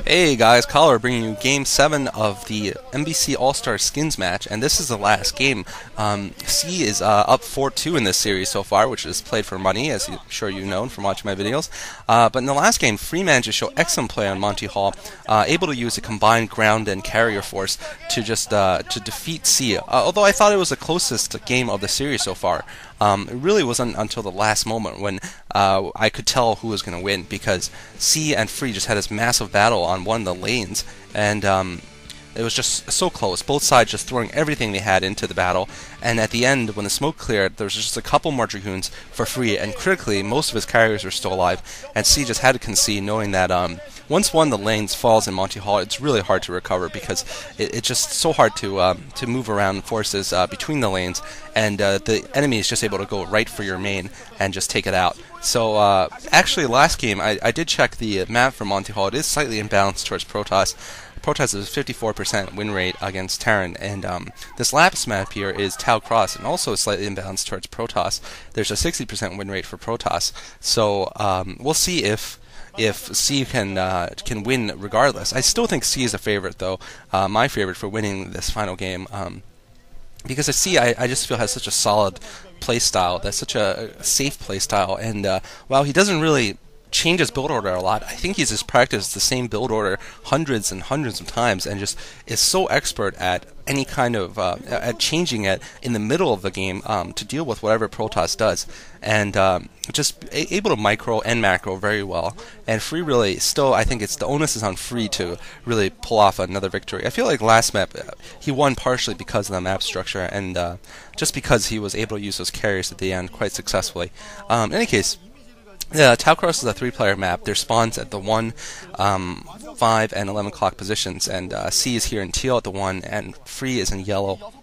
Hey guys, Collar bringing you Game 7 of the MBC All-Stars skins match, and this is the last game. C is up 4-2 in this series so far, which is played for money, as I'm sure you know from watching my videos. But in the last game, Free managed to show excellent play on Monty Hall, able to use a combined ground and carrier force to just to defeat C. Although I thought it was the closest game of the series so far. It really wasn't until the last moment when I could tell who was going to win, because C and Free just had this massive battle on one of the lanes, and it was just so close. Both sides just throwing everything they had into the battle, and at the end, when the smoke cleared, there was just a couple more Dragoons for Free, and critically, most of his carriers were still alive, and C just had to concede, knowing that once one of the lanes falls in Monty Hall, it's really hard to recover, because it's just so hard to move around forces between the lanes, and the enemy is just able to go right for your main and just take it out. So actually, last game, I did check the map for Monty Hall. It is slightly imbalanced towards Protoss. Protoss is 54% win rate against Terran, and this Lapis map here is Tau Cross, and also slightly imbalanced towards Protoss. There's a 60% win rate for Protoss, so we'll see if C can win regardless. I still think C is a favorite, though, my favorite for winning this final game, because C I just feel has such a solid playstyle, that's such a safe playstyle, and while he doesn't really change his build order a lot, I think he's just practiced the same build order hundreds and hundreds of times, and just is so expert at any kind of at changing it in the middle of the game to deal with whatever Protoss does, and just able to micro and macro very well. And Free really still, I think it's the onus is on Free to really pull off another victory. I feel like last map he won partially because of the map structure, and just because he was able to use those carriers at the end quite successfully. In any case, yeah, Tau Cross is a 3-player map. Their spawns at the 1, 5, and 11 o'clock positions, and C is here in teal at the 1, and Free is in yellow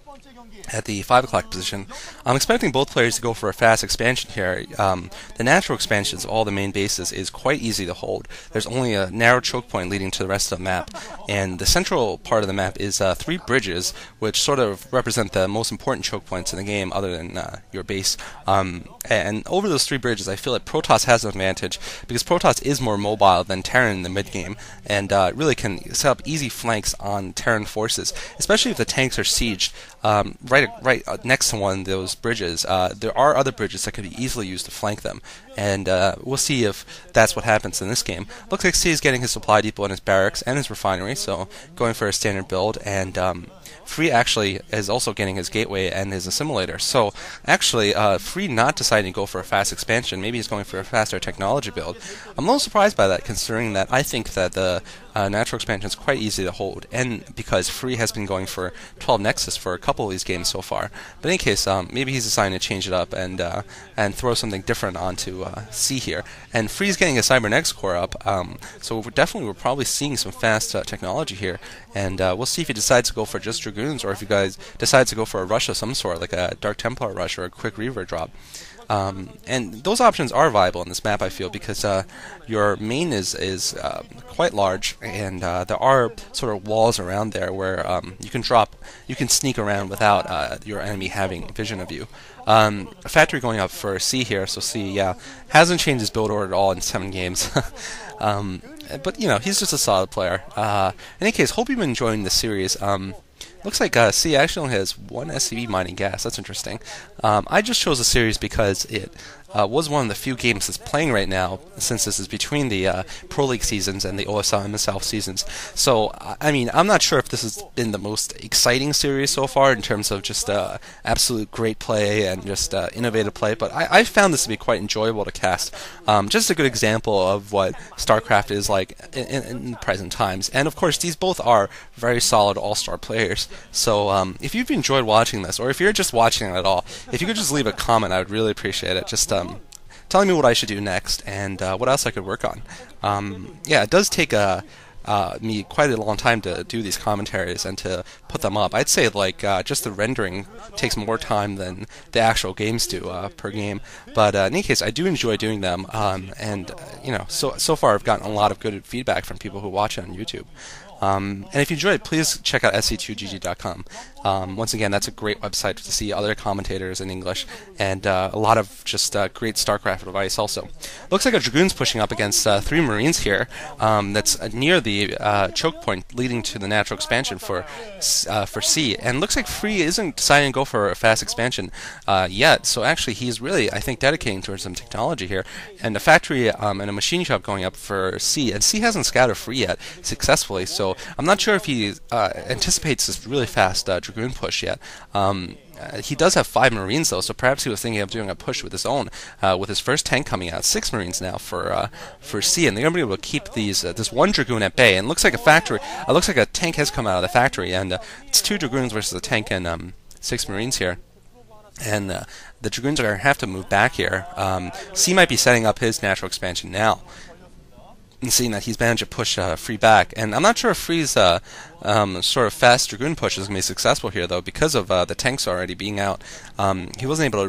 at the 5 o'clock position. I'm expecting both players to go for a fast expansion here. The natural expansions of all the main bases is quite easy to hold. There's only a narrow choke point leading to the rest of the map, and the central part of the map is 3 bridges, which sort of represent the most important choke points in the game other than your base. And over those 3 bridges, I feel like Protoss has an advantage, because Protoss is more mobile than Terran in the mid game, and really can set up easy flanks on Terran forces, especially if the tanks are sieged right next to one of those bridges. There are other bridges that can be easily used to flank them, and we'll see if that's what happens in this game. Looks like C is getting his supply depot and his barracks and his refinery, so going for a standard build, and Free actually is also getting his gateway and his assimilator. So actually, Free not deciding to go for a fast expansion, maybe he's going for a faster technology build. I'm a little surprised by that, considering that I think that the natural expansion is quite easy to hold, and because Free has been going for 12 Nexus for a couple of these games so far. But in any case, maybe he's deciding to change it up and throw something different onto C here. And Free's getting a Cybernex core up, so we're probably seeing some fast technology here, and we'll see if he decides to go for just Dragoons, or if you guys decides to go for a rush of some sort, like a Dark Templar rush or a quick Reaver drop. And those options are viable in this map, I feel, because your main is quite large, and there are sort of walls around there where you can sneak around without your enemy having vision of you. Factory going up for C here, so C, yeah, hasn't changed his build order at all in 7 games. But, you know, he's just a solid player. In any case, hope you've been enjoying the series. Looks like C actually only has 1 SCV mining gas. That's interesting. I just chose the series because it was one of the few games that's playing right now, since this is between the Pro League seasons and the OSL and MSL seasons. So, I mean, I'm not sure if this has been the most exciting series so far in terms of just absolute great play and just innovative play, but I found this to be quite enjoyable to cast. Just a good example of what StarCraft is like in present times. And of course, these both are very solid all-star players. So, if you've enjoyed watching this, or if you're just watching it at all, if you could just leave a comment, I would really appreciate it. Just telling me what I should do next and what else I could work on. Yeah, it does take me quite a long time to do these commentaries and to put them up. I'd say like just the rendering takes more time than the actual games do per game. But in any case, I do enjoy doing them, and you know, so far I've gotten a lot of good feedback from people who watch it on YouTube. And if you enjoyed, please check out sc2gg.com. Once again, that's a great website to see other commentators in English and a lot of just great StarCraft advice also. Looks like a Dragoon's pushing up against 3 Marines here. That's near the choke point leading to the natural expansion for C. And looks like Free isn't deciding to go for a fast expansion yet. So actually, he's really, I think, dedicating towards some technology here. And a factory and a machine shop going up for C. And C hasn't scouted Free yet successfully. So I'm not sure if he anticipates this really fast Dragoon push yet. He does have 5 Marines though, so perhaps he was thinking of doing a push with his own, with his first tank coming out. 6 Marines now for C, and they're going to be able to keep these this 1 Dragoon at bay. And it looks like a factory. Looks like a tank has come out of the factory, and it's 2 Dragoons versus a tank and 6 Marines here. And the Dragoons are going to have to move back here. C might be setting up his natural expansion now, and seeing that he's managed to push Free back. And I'm not sure if Free's sort of fast Dragoon push is going to be successful here, though, because of the tanks already being out. He wasn't able to